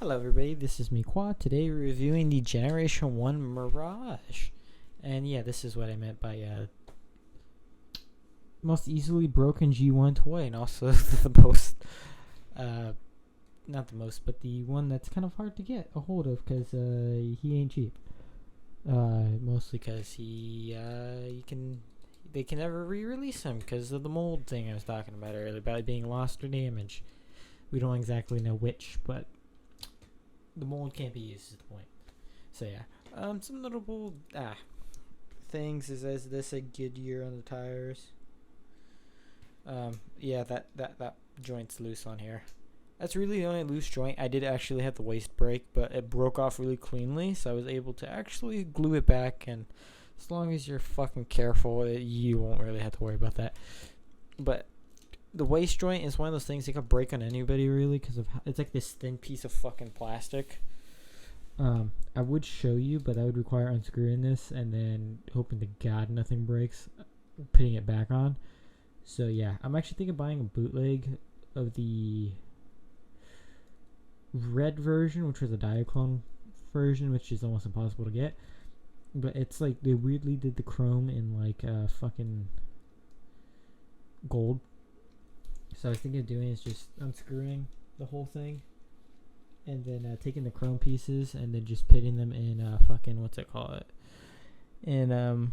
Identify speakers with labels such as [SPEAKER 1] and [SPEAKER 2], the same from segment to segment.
[SPEAKER 1] Hello everybody, this is me Quad. Today we're reviewing the Generation 1 Mirage. And yeah, this is what I meant by most easily broken G1 toy, and also the most, not the most, but the one that's kind of hard to get a hold of because he ain't cheap. Mostly because they can never re-release him because of the mold thing I was talking about earlier, about it being lost or damaged. We don't exactly know which, but the mold can't be used is the point. So yeah, some notable things is as this a Goodyear on the tires. Yeah, that joint's loose on here. That's really the only loose joint. I did actually have the waist break, but it broke off really cleanly, so I was able to actually glue it back. And as long as you're fucking careful, you won't really have to worry about that. But the waist joint is one of those things that could break on anybody, really, because of it's like this thin piece of fucking plastic. I would show you, but that would require unscrewing this and then hoping to God nothing breaks, putting it back on. So yeah, I'm actually thinking of buying a bootleg of the red version, which was a Diaclone version, which is almost impossible to get. But it's like they weirdly did the chrome in like fucking gold. So I was thinking of doing is just unscrewing the whole thing and then taking the chrome pieces and then just pitting them in fucking what's it called? In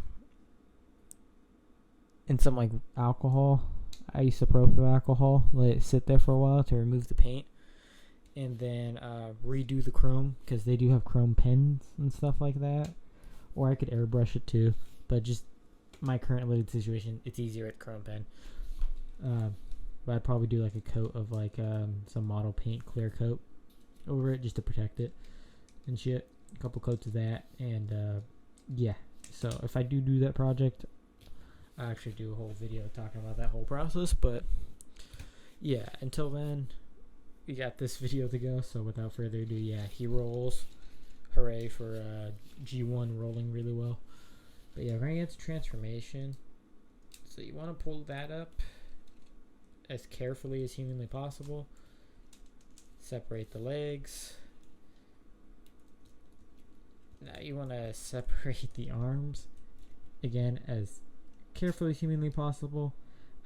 [SPEAKER 1] some like alcohol, isopropyl alcohol. Let it sit there for a while to remove the paint, and then redo the chrome because they do have chrome pens and stuff like that. Or I could airbrush it too, but just my current limited situation, it's easier at chrome pen. But I'd probably do like a coat of like some model paint clear coat over it just to protect it and shit. A couple coats of that, and yeah. So if I do that project, I'll actually do a whole video talking about that whole process. But yeah, until then, we got this video to go. So without further ado, yeah, he rolls. Hooray for G1 rolling really well. But yeah, we're gonna get to transformation. So you want to pull that up as carefully as humanly possible. Separate the legs. Now you want to separate the arms again as carefully as humanly possible.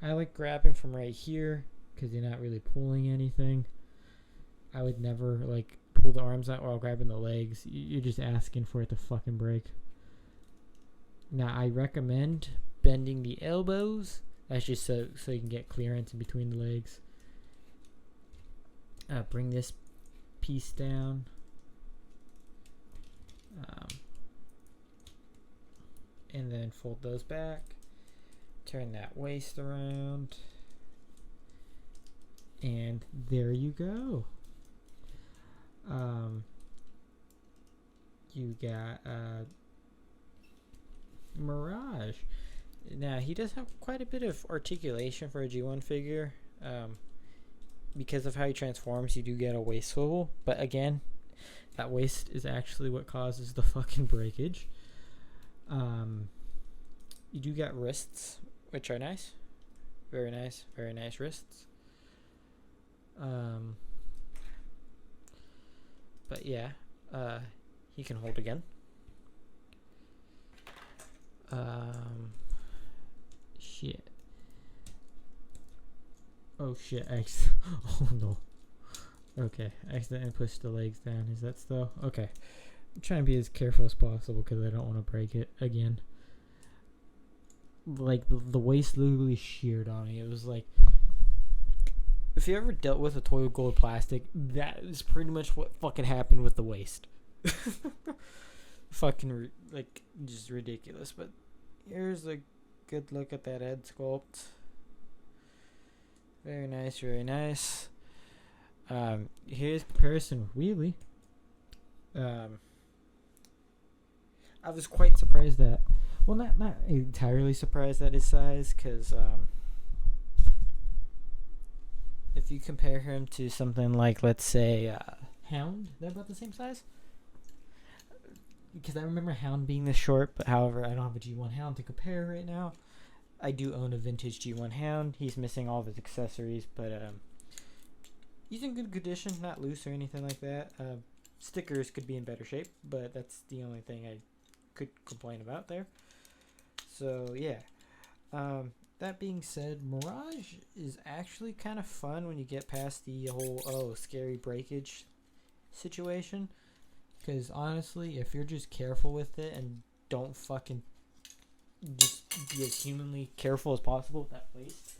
[SPEAKER 1] I like grabbing from right here because you're not really pulling anything. I would never like pull the arms out while grabbing the legs. You're just asking for it to fucking break. Now I recommend bending the elbows. That's just so you can get clearance in between the legs. Bring this piece down. And then fold those back. Turn that waist around. And there you go. You got Mirage. Now, he does have quite a bit of articulation for a G1 figure. Because of how he transforms, you do get a waist swivel. But again, that waist is actually what causes the fucking breakage. You do get wrists, which are nice. Very nice wrists. But yeah, he can hold again. Shit. Oh shit, oh no. Okay, I accidentally pushed the legs down. Is that still? Okay. I'm trying to be as careful as possible because I don't want to break it again. Like, the waist literally sheared on me. It was like, if you ever dealt with a toy with gold plastic, that is pretty much what fucking happened with the waist. Fucking, like, just ridiculous. But here's a good look at that head sculpt. Very nice, very nice. Here's comparison with Wheelie. I was quite surprised that, well, not entirely surprised at his size, because if you compare him to something like, let's say, Hound, they're about the same size. Because I remember Hound being this short, but however, I don't have a G1 Hound to compare right now. I do own a vintage G1 Hound. He's missing all of his accessories, but he's in good condition, not loose or anything like that. Stickers could be in better shape, but that's the only thing I could complain about there. So yeah. That being said, Mirage is actually kind of fun when you get past the whole scary breakage situation. Because honestly, if you're just careful with it and don't fucking just be as humanly careful as possible with that waist,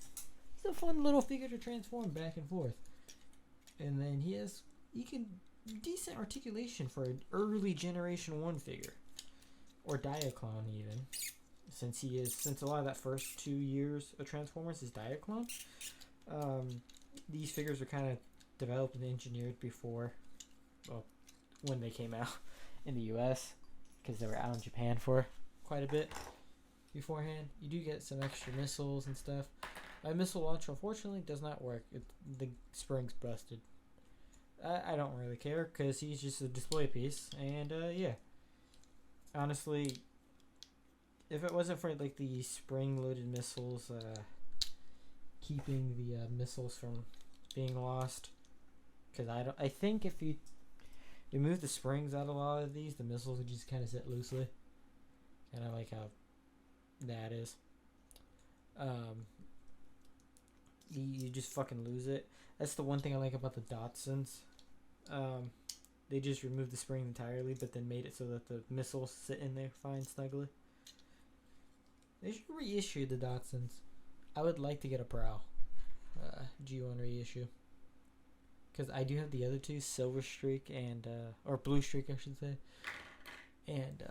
[SPEAKER 1] he's a fun little figure to transform back and forth. And then he can decent articulation for an early Generation 1 figure. Or Diaclone even. Since a lot of that first 2 years of Transformers is Diaclone. These figures were kind of developed and engineered before, well, when they came out in the US, because they were out in Japan for quite a bit beforehand. You do get some extra missiles and stuff. My missile launcher, unfortunately, does not work. The spring's busted. I don't really care, because he's just a display piece, and yeah. Honestly, if it wasn't for like the spring-loaded missiles, keeping the missiles from being lost, because I think if you remove the springs out of a lot of these, the missiles would just kind of sit loosely, kind of like how that is. You just fucking lose it. That's the one thing I like about the Datsuns. They just removed the spring entirely, but then made it so that the missiles sit in there fine, snugly. They should reissue the Datsuns. I would like to get a Prowl G1 reissue, because I do have the other two, Silver Streak and or Blue Streak, I should say. And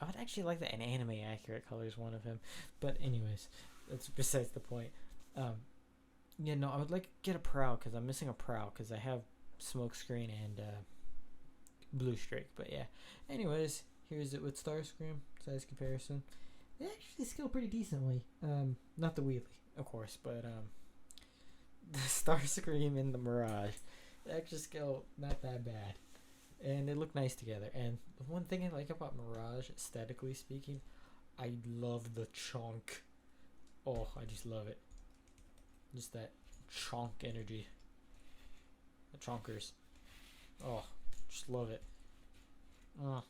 [SPEAKER 1] I would actually like that an anime accurate color is one of him. But anyways, that's besides the point. Yeah, no, I would like to get a Prowl, because I'm missing a Prowl, because I have Smokescreen and Blue Streak. But yeah, anyways, here's it with Starscream size comparison. They actually scale pretty decently. Not the Wheelie, of course, but the Starscream and the Mirage, they actually scale not that bad, and they look nice together. And the one thing I like about Mirage, aesthetically speaking, I love the chonk. Oh, I just love it. Just that chonk energy. The chonkers. Oh, just love it. Oh,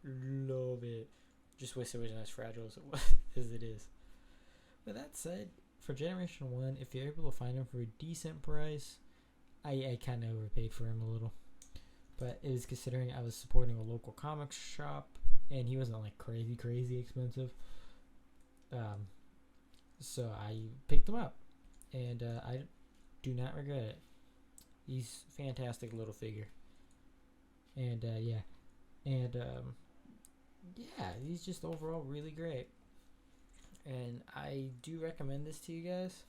[SPEAKER 1] love it. Just wish it wasn't as fragile as it is. With that said, for Generation 1, if you're able to find him for a decent price, I kind of overpaid for him a little. But it was considering I was supporting a local comics shop, and he wasn't like crazy expensive. So I picked him up, and I do not regret it. He's a fantastic little figure. And yeah. And yeah, he's just overall really great, and I do recommend this to you guys.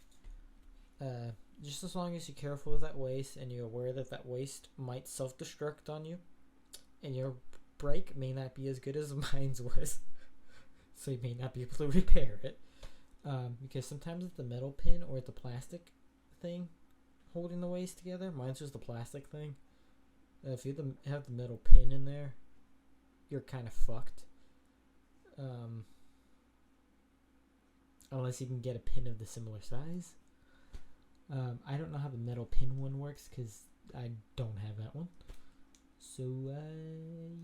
[SPEAKER 1] Just as long as you're careful with that waist and you're aware that that waist might self-destruct on you, and your brake may not be as good as mine's was, so you may not be able to repair it, because sometimes it's the metal pin or the plastic thing holding the waist together. Mine's just the plastic thing. If you have the metal pin in there, you're kind of fucked. Unless you can get a pin of the similar size. I don't know how the metal pin one works, because I don't have that one. So,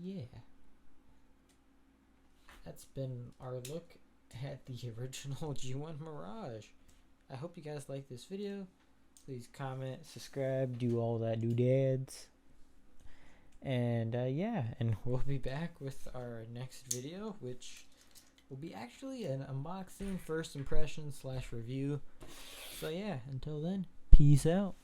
[SPEAKER 1] yeah. That's been our look at the original G1 Mirage. I hope you guys like this video. Please comment, subscribe, do all that doodads. And yeah, and we'll be back with our next video, which will be actually an unboxing, first impression / review. So yeah, until then, peace out.